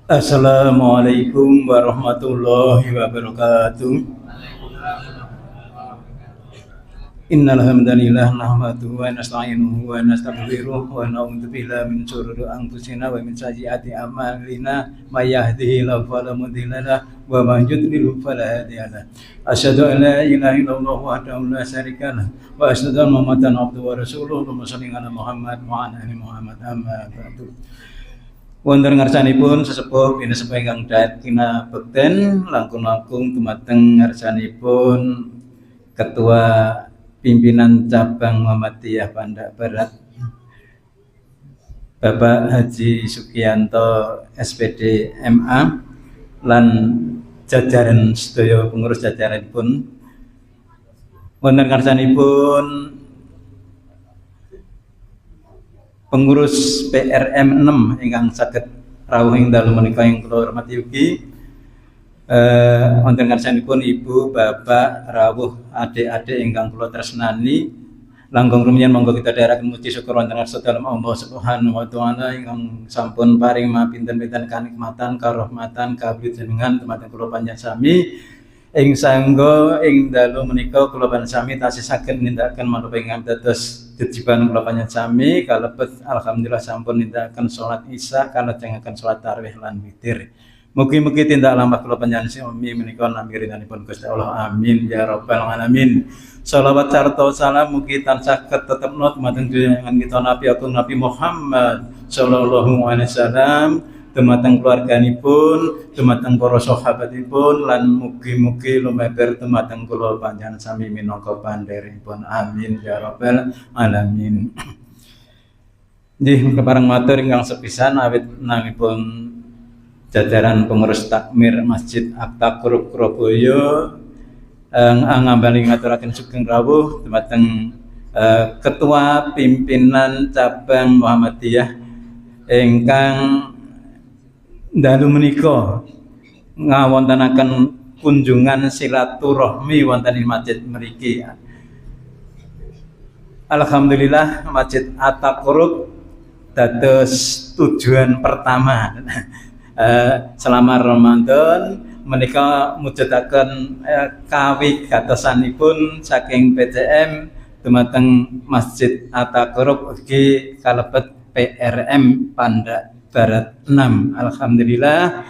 Assalamualaikum warahmatullahi wabarakatuh. Innal hamdalillah nahmaduhu wa nasta'inuhu wa nastaghfiruh wa na'udzu billahi min shururi anfusina wa min sayyiati a'malina may yahdihillahu fala mudilla lahu wa may yudlil fala hadiya lahu. Asyhadu an la ilaha illallah wahdahu la syarika lahu wa asyhadu anna Muhammadan abduhu wa rasuluhu. Allahumma shalli ala Muhammad wa ala ali Muhammad amma ba'du. Wonten ngarsanipun sesepuh bina sepuh ingkang daet kina bekten langkung-langkung dumateng ngarsanipun Ketua Pimpinan Cabang Muhammadiyah Pandak Barat Bapak Haji Sugianto SPD MA lan jajaran sedaya pengurus jajaranipun. Wonten ngarsanipun pengurus PRM 6 ingkang saged rawuh ing dalu menika ing kula hormati ugi wonten ngarsanipun Ibu, Bapak, rawuh adik-adik ingkang kula tresnani. Langkung rumiyin monggo kita dherekaken muji syukur wonten ngarsa dalem Allah Subhanahu wa taala ingkang sampun paring mapinten-pinten kanikmatan, karahmatan, kawijenengan dumateng kula panjenengan sami. Ing sangga ing dalu menika kula panjenengan sami tasih saged nindakaken menapa ingkang dados jejiban kula panjenengan sami kalebet alhamdulillah sampun nindakaken salat Isya kalajengaken salat tarawih lan witir. Mugi-mugi tindak lampah kula panjenengan sami menika nampi ridhanipun Gusti Allah. Amin ya rabbal alamin. Shalawat sarta salam mugi tansah ketetepna dumateng junjungan kita Nabi Agung Nabi Muhammad sallallahu alaihi wasallam, dumateng keluarganipun, dumateng para sahabatipun lan mugi-mugi lumeber dumateng kula panjenengan sami minangka pandheripun. Amin ya rabbal alamin. Nggih kepareng matur ingkang sepisan awit namipun jajaran pengurus takmir Masjid At-Taqarrub Surabaya ngambali ngaturaken sugeng rawuh dumateng Ketua Pimpinan Cabang Muhammadiyah ingkang dalu menika ngawontenaken kunjungan silaturahmi wonten ing masjid mriki. Alhamdulillah Masjid At-Taqarrub dados tujuan pertama selama Ramadan menika mujudaken kawigatosanipun saking PCM dumateng Masjid At-Taqarrub ugi kalebet PRM Pandak Barat 6. Alhamdulillah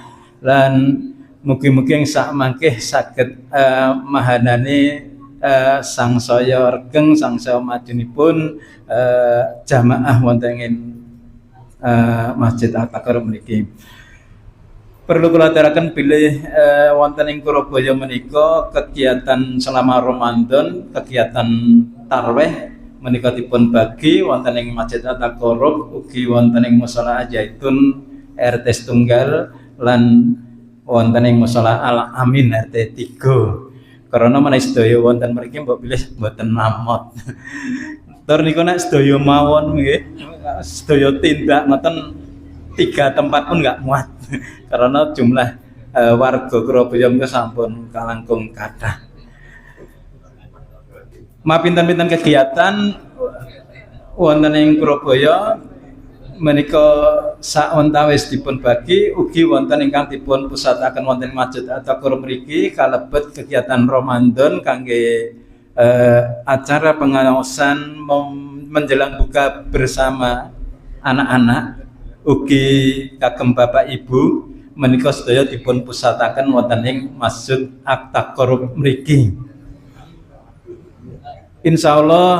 lan mugi-mugi sak mangke saged mahanani sangsaya regeng sangsaya madunipun jamaah wonten ing Masjid At-Taqarrub niki. Perlu kula aturaken bilih wonten ing Surabaya menika kegiatan selama Ramadan, kegiatan tarwih menika dipun bagi wonten ing Masjid At-Taqarrub ugi wonten ing Mushola Zaitun RT setunggal lan wonten ing Mushola Al Amin RT 3. Karena menawi sedaya wonten mriki mbok pilih mboten mamot. Tur niku nek sedaya mawon nggih, sedaya tindak ngoten 3 tempat pun enggak muat. Karena jumlah warga Surabaya menika sampun kalangkung kathah. Mapinten-pinten kegiatan wonten ing Surabaya menika sawentawis dipun bagi ugi wonten ingkang dipun pusataken wonten Masjid At-Taqarrub mriki kalebet kegiatan Ramadan kangge acara pengaosan menjelang buka bersama anak-anak ugi kagem Bapak Ibu menika sedaya dipun pusataken wonten ing Masjid At-Taqarrub mriki. Insyaallah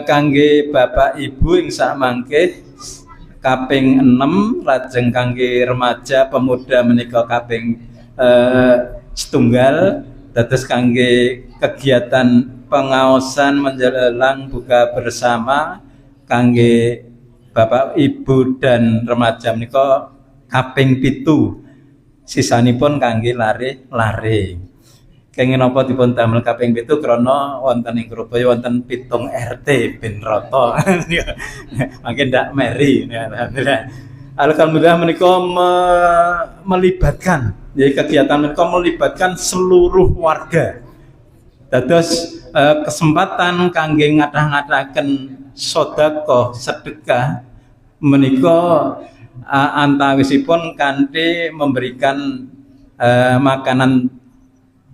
kangge Bapak Ibu ing sak mangke kaping 6 lajeng kangge remaja pemuda menika kaping setunggal dados kangge kegiatan pengaosan menjelang buka bersama kangge Bapak Ibu dan remaja menika kaping 7 sisanipun kangge lare-lare. Kenging napa dipun damel kaping 7 krana wonten ing Surabaya wonten 7 RT ben rata. Mangke ndak meri. Alhamdulillah menika melibatkan kegiatan menika melibatkan seluruh warga. Dados kesempatan kangge ngadah-ngadahaken sedekah menika antawisipun kanthi memberikan makanan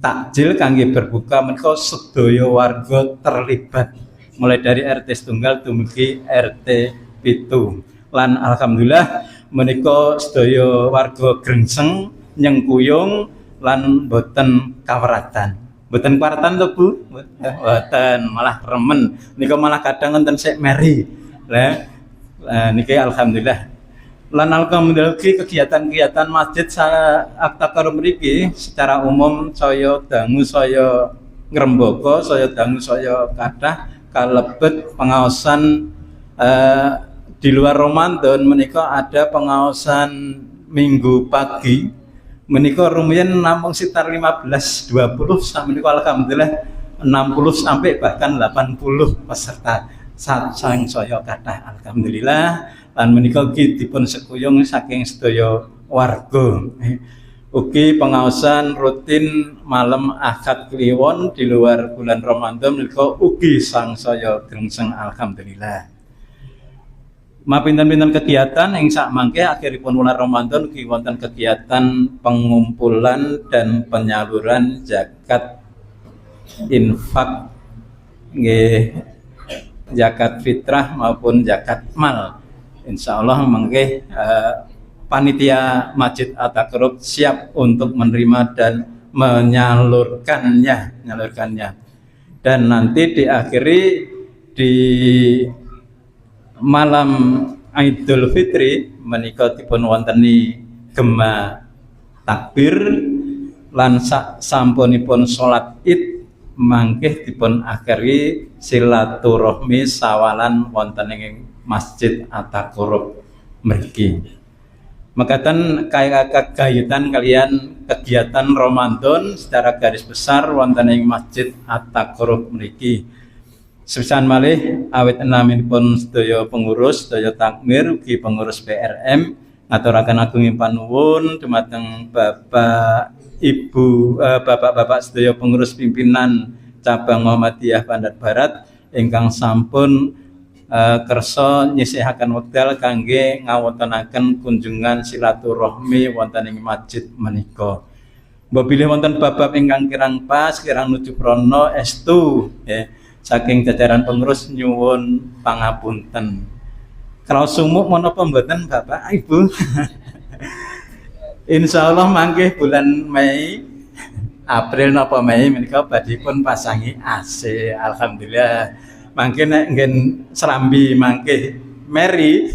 takjil kangge berbuka menika sedaya warga terlibat mulai dari RT setunggal dumugi RT 7 lan alhamdulillah menika sedaya warga grengseng nyengkuyung lan boten kaweratan. Boten kaweratan to Bu? Boten, malah remen. Nika malah kadang wonten sik meri. Lah niki alhamdulillah. Lan alhamdulillah kegiatan-kegiatan masjid At-Taqarrub mriki secara umum saya dangu saya ngrembaka, saya dangu saya kathah kalebet pengaosan di luar Ramadan menika ada pengaosan minggu pagi menika rumiyin namung sekitar 15-20 sampai menika alhamdulillah 60 sampai bahkan 80 peserta sang saya kathah alhamdulillah lan menika dipun sekuyung saking sedaya warga. Ugi pengaosan rutin malam Ahad kliwon di luar bulan Ramadan menika ugi sang saya grengseng alhamdulillah. Mapinten-pinten kegiatan ing sak mangke akhiripun bulan Ramadan ugi wonten kegiatan pengumpulan dan penyaluran zakat infak nggih zakat fitrah maupun zakat mal. Insyaallah mangke panitia Masjid At-Taqarrub siap untuk menerima dan menyalurkannya. Dan nanti diakhiri di malam Idul Fitri menika dipun wonteni gema takbir lan sampunipun salat Id mangke dipun akhiri silaturahmi sawalan wonten ing Masjid At-Taqarrub mriki. Mekaten kagayutan kalian kegiatan Ramadan secara garis besar wonten ing Masjid At-Taqarrub mriki. Sepisan malih awit enaminipun sedaya pengurus, sedaya takmir ugi pengurus PRM ngaturaken agunging panuwun dumateng Bapak Ibu bapak-bapak sedaya pengurus pimpinan cabang Muhammadiyah Bandar Barat ingkang sampun kersa nyisihaken wekdal kangge ngawontenaken kunjungan silaturahmi wonten ing masjid menika. Mbok bilih wonten bab-bab ingkang kirang pas, kirang nuju prana estu saking jajaran pengurus nyuwun pangapunten. Kraos sumuk menapa mboten Bapak Ibu? Insyaallah mangke bulan Mei April napa Mei menika badhipun pasangi AC alhamdulillah. Mangke nek nggen serambi mangke meri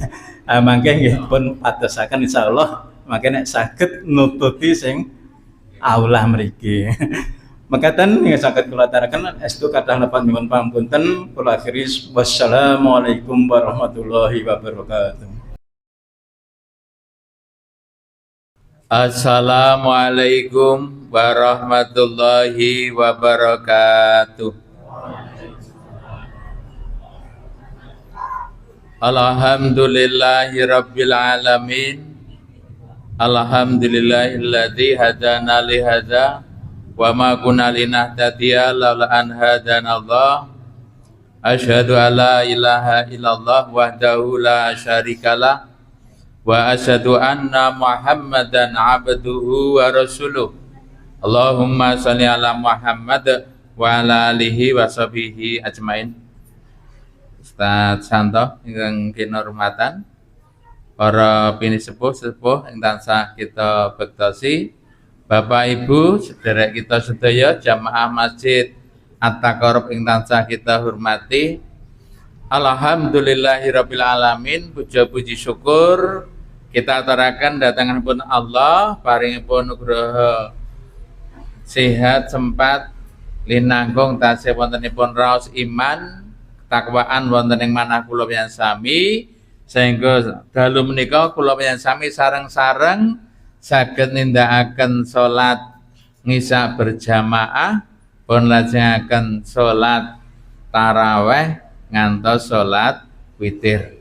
mangke nggih pun padosaken insyaallah mangke nek saged nututi sing aula mriki. Mekaten ing saged kula aturaken estu kathah napa nyuwun pangapunten kula akhiri wassalamualaikum warahmatullahi wabarakatuh. Assalamualaikum warahmatullahi wabarakatuh. Alhamdulillahi rabbil alamin. Alhamdulillahilladzi hadana li hadza wa ma kunna linahtadiya laula an hadanallah. Asyhadu an la ilaha illallah wahdahu la syarikalah wa asyhadu anna Muhammadan abduhu wa rasuluh. Allahumma shalli ala Muhammad wa ala alihi wa sahbihi ajmain. Ustaz Santo ingkang kinurmatan para pinisepuh-sepuh ing tansah kita bektosi, Bapak Ibu sedherek kita sedaya jamaah Masjid At-Taqarrub ing tansah kita hormati. Alhamdulillahirabbil alamin, puja-puji syukur kita aturaken datanganipun Allah paringipun nugraha sehat sempat linangkung tasih wontenipun raos iman takwaan wonten ing manah kula panjenengan sami sehingga dalu menika kula panjenengan sami sareng-sareng saged nindakaken salat ngisa berjamaah pun lajengaken salat tarawih ngantos salat witir.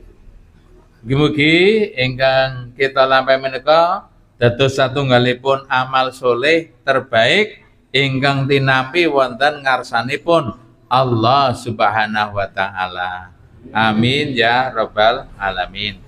Mugi-mugi ingkang kita lampahi menika dados satunggalipun amal soleh terbaik ingkang tinampi wonten ngarsanipun Allah Subhanahu wa taala. Amin ya rabbal alamin.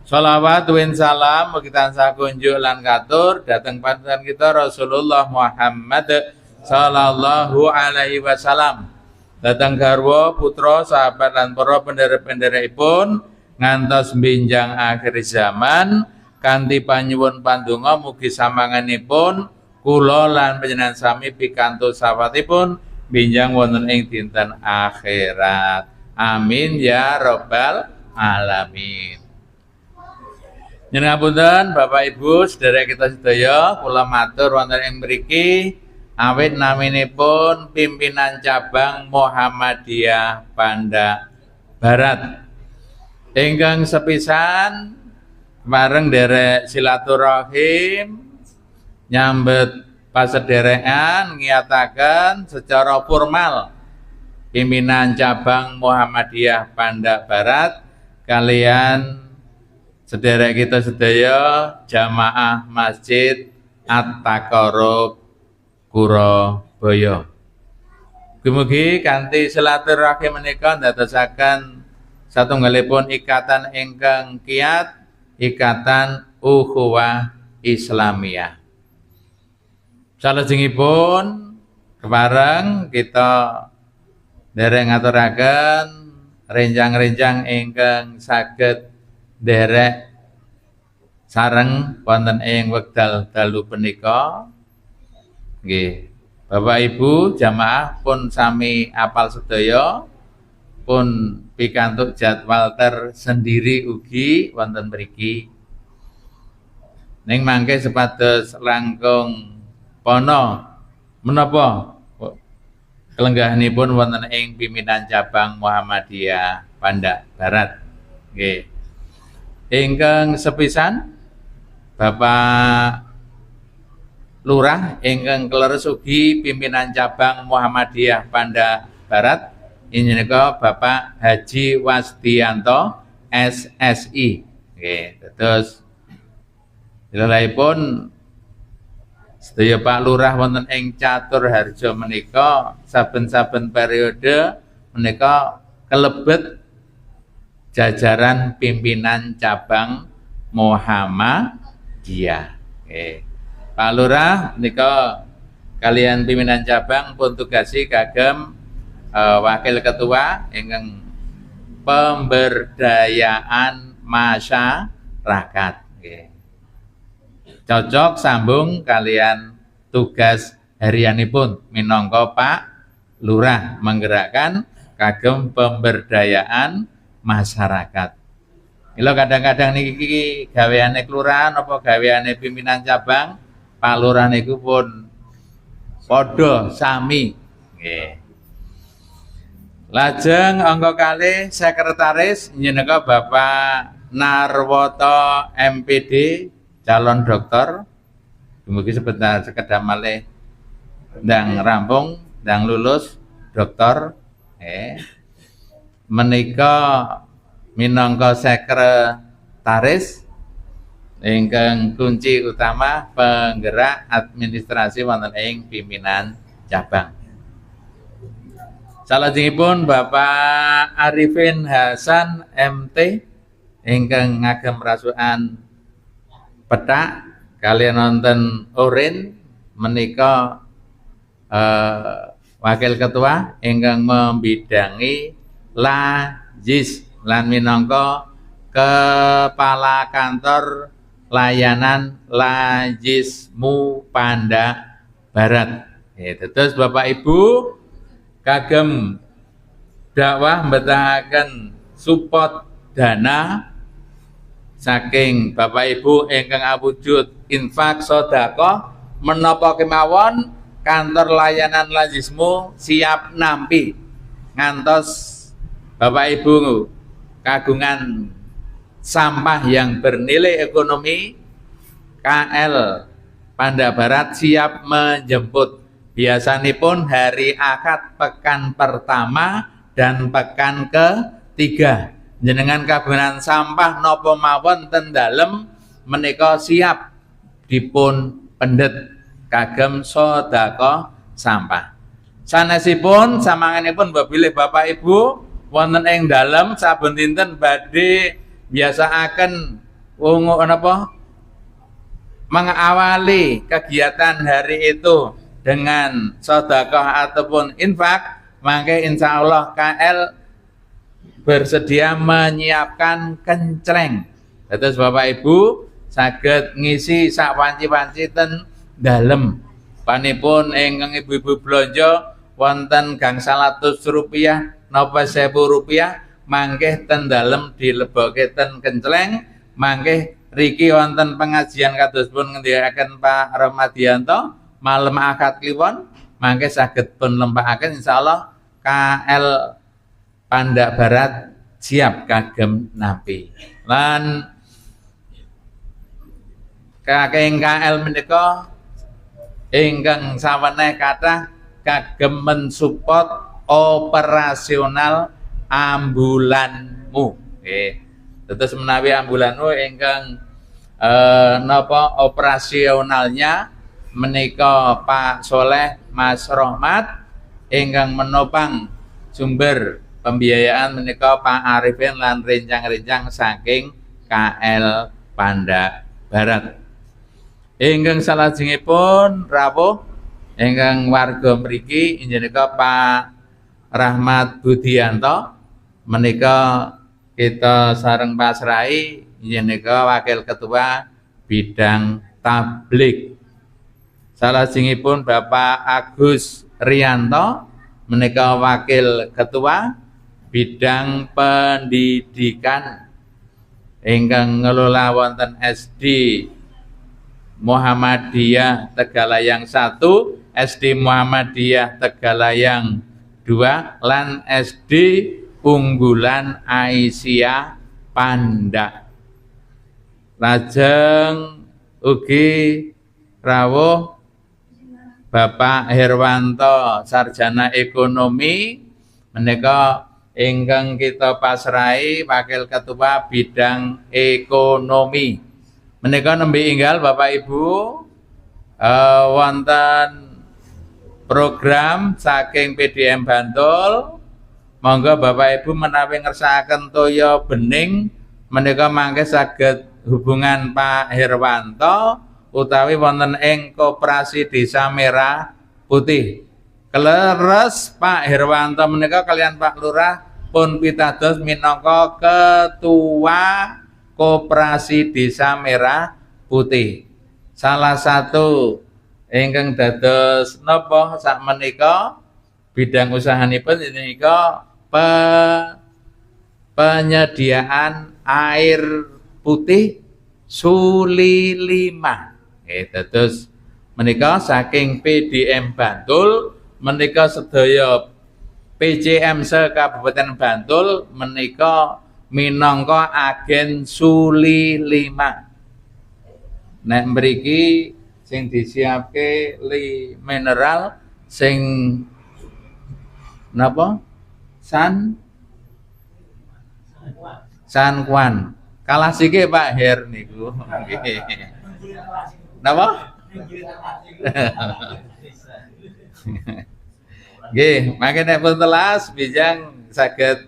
Shalawat win salam mugi tansah kunjuk lan katur dhateng panutan kita Rasulullah Muhammad sallallahu alaihi wasallam. Dhateng garwa putra sahabat lan para pendherek-pendherekipun ngantos benjang akhir zaman kanthi panyuwun pandonga mugi samanganipun kula lan panjenengan sami pikantuk sawatipun benjang wonten ing dinten akhirat. Amin ya rabbal alamin. Nyuwun Bapak Ibu sedherek kita sedaya kula matur wonten ing mriki awit naminipun pimpinan cabang Muhammadiyah Pandak Barat ingkang sepisan bareng derek silaturahim nyambet pasederekan ngiyataken secara formal pimpinan cabang Muhammadiyah Pandak Barat kalian sederek kita sedaya jamaah Masjid At-Taqarrub Surabaya. Mugi kanthi silaturahim menika ndadosaken satunggalipun ikatan ingkang kiyat, ikatan ukhuwah Islamiyah. Salajengipun kepareng kita dereng ngaturaken renjang-renjang ingkang saged derek sareng wonten ing wekdal dalu punika. Nggih, Bapak Ibu jamaah pun sami apal sedaya pun pikantuk jadwal tersendiri ugi wonten mriki. Ning mangke sepados langkung pono menapa kelenggahanipun wonten ing pimpinan cabang Muhammadiyah Pandak Barat. Nggih. Ingkang sepisan Bapak Lurah ingkang kleres ugi pimpinan cabang Muhammadiyah Pandak Barat inggih menika Bapak Haji Wasdianto SSI. Nggih, terus lelahipun sedaya Pak Lurah wonten ing Caturharja menika saben-saben periode menika kelebet jajaran pimpinan cabang Muhammadiyah. Pak Lurah menika kalian pimpinan cabang pun tugasi kagem wakil ketua ingkang pemberdayaan masyarakat. Cocok sambung kalian tugas harianipun minangka Pak Lurah menggerakkan kagem pemberdayaan masyarakat. Ilo kadang-kadang niki gaweane kelurahan apa gaweane pimpinan cabang, Pak Lurah niku pun padha sami. Nggih. Lajeng angka kalih sekretaris njenengan Bapak Narwoto MPD calon dokter. Mugi sebentar sekedar malih ndang rampung, ndang lulus dokter. Menika minangka sekretaris ingkang kunci utama penggerak administrasi wonten ing pimpinan cabang. Salajengipun Bapak Arifin Hasan MT ingkang ngagem rasukan petak kalian nonton Orin menika wakil ketua ingkang membidangi Lajis lan minangka kepala kantor layanan Lajismu Pandak Barat. Terus Bapak Ibu kagem dakwah mbetahaken support dana saking Bapak Ibu ingkang awujud infak sedekah menapa kemawon kantor layanan Lajismu siap nampi ngantos Bapak Ibu kagungan sampah yang bernilai ekonomi KL Pandak Barat siap menjemput. Biasanipun hari Ahad pekan pertama dan pekan ketiga. Jenengan kagungan sampah napa mawon ten dalem menika siap dipun pendet kagem sedekah sampah. Sanesipun samanganipun bilih Bapak Ibu wonten ing dalem saben dinten badhe biasaaken mengawali kegiatan hari itu dengan sedekah ataupun infak, maka insya Allah KL bersedia menyiapkan kencreng. Terus Bapak Ibu saged ngisi sak panci-panci ten dalem. Panipun ingkang ibu-ibu belanja wonten gangsal atus rupiah napa 1000 rupiah, mangke ten dalem dilebokke ten kencreng. Mangke riki wonten pengajian kados pun ngendikaken Pak Ramadianto malam akad kliwon, mangke saged pun lempakaken insyaallah KL Pandak Barat siap kagem napi. Lan kakeng KL menika ingkang saweneh kathah kagem mensupport operasional ambulanmu. Nggih. Terus menawi ambulanmu ingkang napa operasionalnya menika Pak Soleh Mas Rohmat, ingkang menopang sumber pembiayaan menika Pak Arifin lan rencang-rencang saking KL Pandak Barat. Ingkang salajengipun rawuh ingkang warga mriki inggih menika Pak Rahmat Budianto menika kita sareng pasrahi inggih menika wakil ketua bidang tablik. Salajengipun Bapak Agus Rianto menika wakil ketua bidang pendidikan ingkang ngelola wonten SD Muhammadiyah Tegalayang 1, SD Muhammadiyah Tegalayang 2 lan SD Unggulan Aisyah Pandak. Lajeng ugi rawuh Bapak Herwanto sarjana ekonomi menika ingkang kita pasrahi wakil ketua bidang ekonomi. Menika nembe enggal Bapak Ibu wonten program saking PDM Bantul. Monggo Bapak Ibu menawi ngersakaken toya bening menika mangke saged hubungan Pak Herwanto utawi wonten ing Koperasi Desa Merah Putih. Kleres Pak Herwanto menika kalian Pak Lurah pun pitados minangka ketua Koperasi Desa Merah Putih. Salah satu ingkang dados napa sakmenika bidang usahanipun menika penyediaan air putih Suli 5. Dados menika saking PDM Bantul menika sedaya PCM se-Kabupaten Bantul menika minangka agen Suli 5. Nek mriki sing disiapke li mineral sing napa? San Kwan. Kalah sike Pak Her niku. Nggih. Napa? Nggih, mangke nek pun telas bijang saged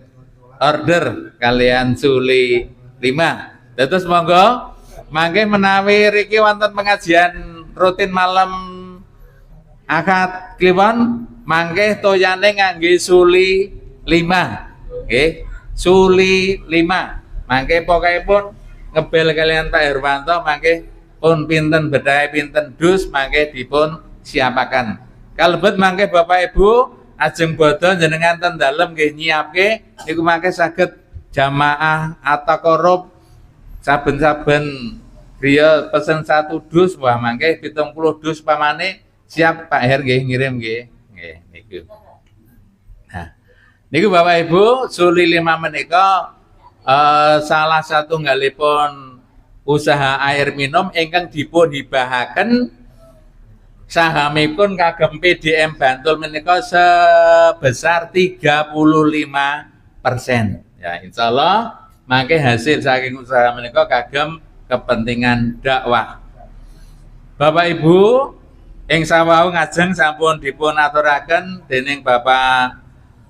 order kalian Suli 5. Terus monggo mangke menawi riki wonten pengajian rutin malam akad kliwon mangke toyane ngangge Suli 5. Nggih, Suli 5. Mangke pokokipun ngebel kalian Pak Herwanto mangke pun pinten bedahe pinten dus mangke dipun siapaken. Kalebet mangke Bapak Ibu ajeng bodho jenengan ten dalem nggih nyiapke niku mangke saged jamaah ataqarrub saben-saben griya pesen 1 dus wah mangke 70 dus pamane siap Pak Her nggih ngirim nggih. Nggih niku. Nah, niku Bapak Ibu Suli 5 menika salah satu nggalipun usaha air minum ingkang dipun hibahaken sahamipun kagem PDM Bantul menika sebesar 35%. Ya insyaallah mangke hasil saking usaha menika kagem kepentingan dakwah. Bapak Ibu ing sawau ngajeng sampun dipun aturaken dening Bapak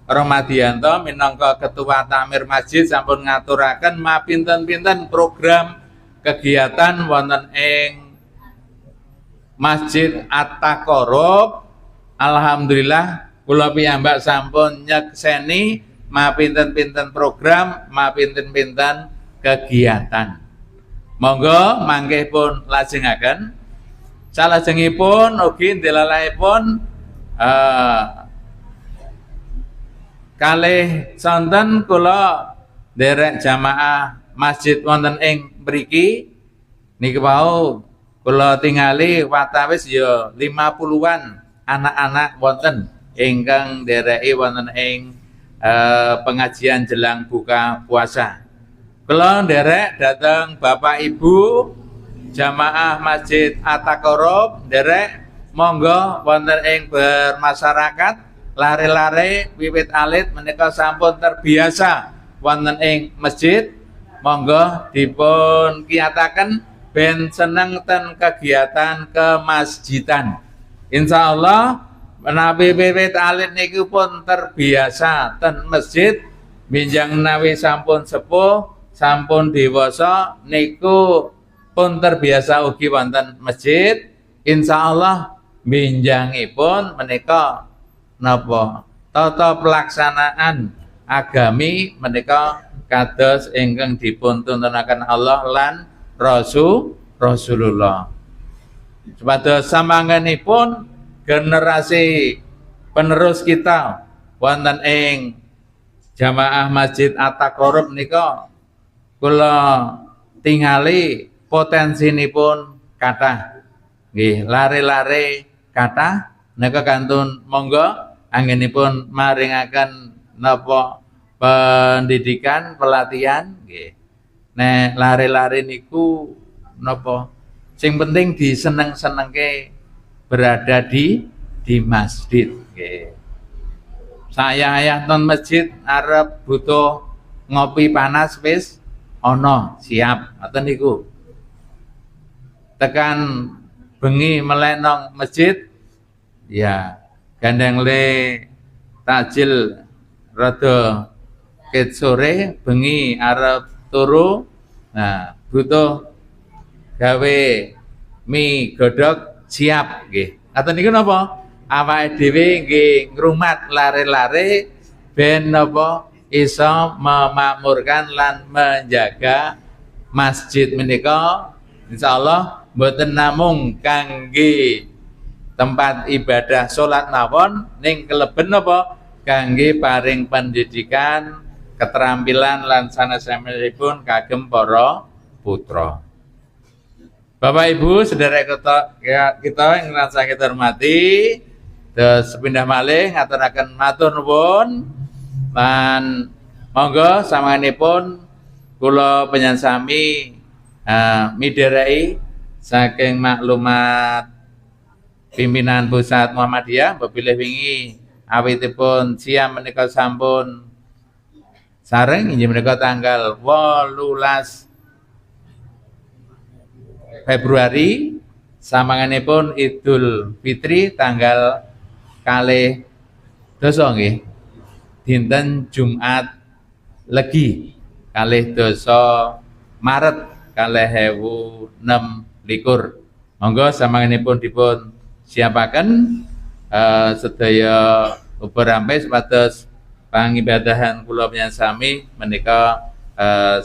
Ramadianto minangka ketua takmir masjid sampun ngaturaken mapinten-pinten program kegiatan wonten ing Masjid At-Taqarrub. Alhamdulillah kula piyambak sampun nyekseni mapinten-pinten program, mapinten-pinten kegiatan. Monggo mangke pun lajengaken. Salajengipun ugi ndelalaipun kalih sonten kula derek jamaah masjid wonten ing mriki niki wau kula tingali watawis ya 50-an anak-anak wonten ingkang dereki wonten ing pengajian jelang buka puasa. Kula nderek dateng Bapak Ibu jamaah Masjid At-Taqarrub nderek monggo wonten ing bermasyarakat lare-lare wiwit alit menika sampun terbiasa wonten ing masjid, monggo dipun kiyataken ben seneng ten kegiatan kemasjidan. Insyaallah menawi wiwit alit niku pun terbiasa ten masjid, minjang menawi sampun sepuh sampun dewasa niku pun terbiasa ugi wonten masjid. Insyaallah minjangipun menika napa tata pelaksanaan agami menika kados ingkang dipun tuntunaken Allah lan Rasulullah. Supados samangkenipun generasi penerus kita wonten ing jamaah Masjid At-Taqarrub menika kula tingali potensinipun kathah. Nggih, lare-lare kathah nika kantun monggo anggenipun maringaken napa pendidikan pelatihan nggih. Nek lare-lare niku napa sing penting diseneng-senengke berada di masjid nggih. Saya ayah non masjid arep butuh ngopi panas wis ana siap ngoten niku. Tekan bengi melek nang masjid ya gandeng le takjil rada ket sore bengi arep turu. Nah, butuh gawe mie godhog siap nggih. Ngoten niku napa? Awake dhewe nggih ngrumat lare-lare ben napa iso memakmurkan lan menjaga masjid menika insyaallah mboten namung kangge tempat ibadah salat mawon ning keleben napa kangge paring pendidikan keterampilan lan sanesipun kagem para putra. Bapak Ibu sedherek kita yang ngrasa kita hormati, terus pindah malih ngaturaken matur nuwun lan monggo samanganipun kula penyansami midherai saking maklumat pimpinan pusat Muhammadiyah bepilih wingi awitipun siam menika sampun sareng inggih menika tanggal 18 Februari samanganipun Idul Fitri tanggal kalih dosa nggih dinten Jumat Legi kalih dosa Maret kalih 2026. Monggo samanganipun dipun siapaken sedaya uber rampe supados pangibadahan kula panjenengan menika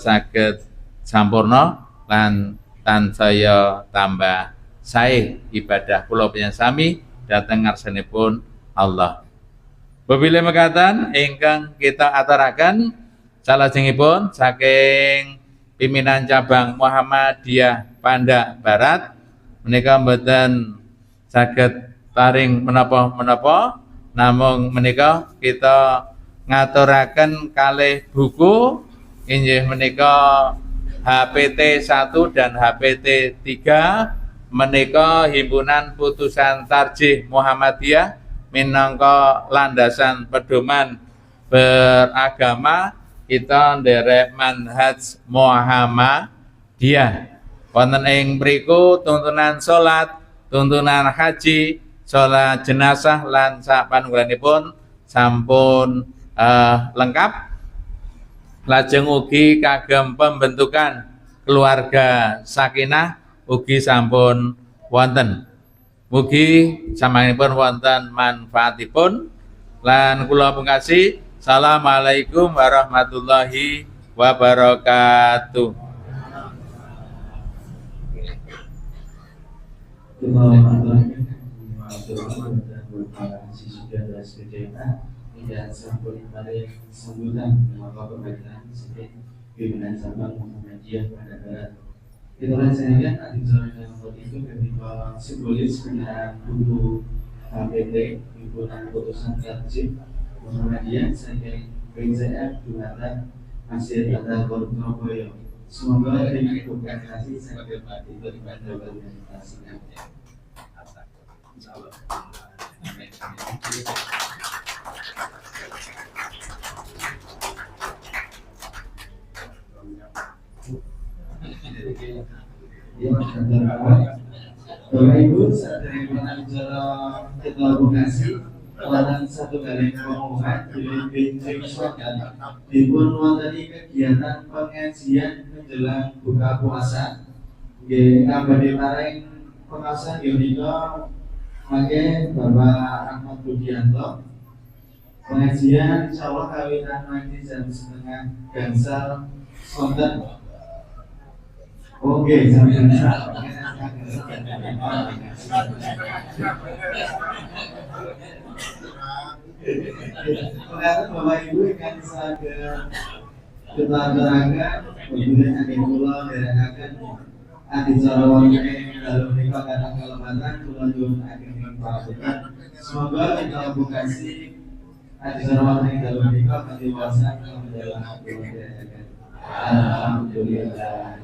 saged sampurna lan tansaya tambah sae ibadah kula panjenengan dhateng ngarsanipun Allah. Wabillahi mekaten ingkang kita aturaken salajengipun saking pimpinan cabang Muhammadiyah Pandak Barat menika mboten saged paring menapa-menapa namung menika kita ngaturaken kalih buku inggih menika HPT 1 dan HPT 3 menika himpunan putusan tarjih Muhammadiyah minangka landasan pedoman beragama kita nderek manhaj Muhammadiyah. Wonten ing mriku tuntunan salat, tuntunan haji, salat jenazah lan sapanunggalipun sampun lengkap. Lajeng ugi kagem pembentukan keluarga sakinah ugi sampun wonten. Mugi samanipun wonten manfaatipun lan kula pungkasi assalamualaikum warahmatullahi wabarakatuh. Dan sampun mari sambutan mengapa perbedaan sedikit pimpinan Sabang Muhammadiyah pada Barat. Itulah saya acara yang itu ketika simbolis dengan buku HPT himpunan putusan tertib Muhammadiyah saya PCF Dunata masih ada Surabaya. Semoga dengan komunikasi saya dapat beribadah organisasinya. Bapak Ibu, saat ini acara kita lokasi dalam satu kali pengumuman di Beijing Selatan dipun wonten kegiatan pengajian menjelang buka puasa. Nggih ngabadi maring pengawasan menika mangke Bapak Ahmad Budianto. Pengajian insyaallah kawitan nanti jam 1:30 gangsal sonten. Oke, sampai Bapak Ibu akan saged kita terangkan kemudian akan kula derekaken adicara wonten dalam menika kadang kalebatan kula nyuwun ageng pangapunten. Semoga kita vokasi adicara wonten dalam menika kanthi wawasan menjelang Alhamdulillah.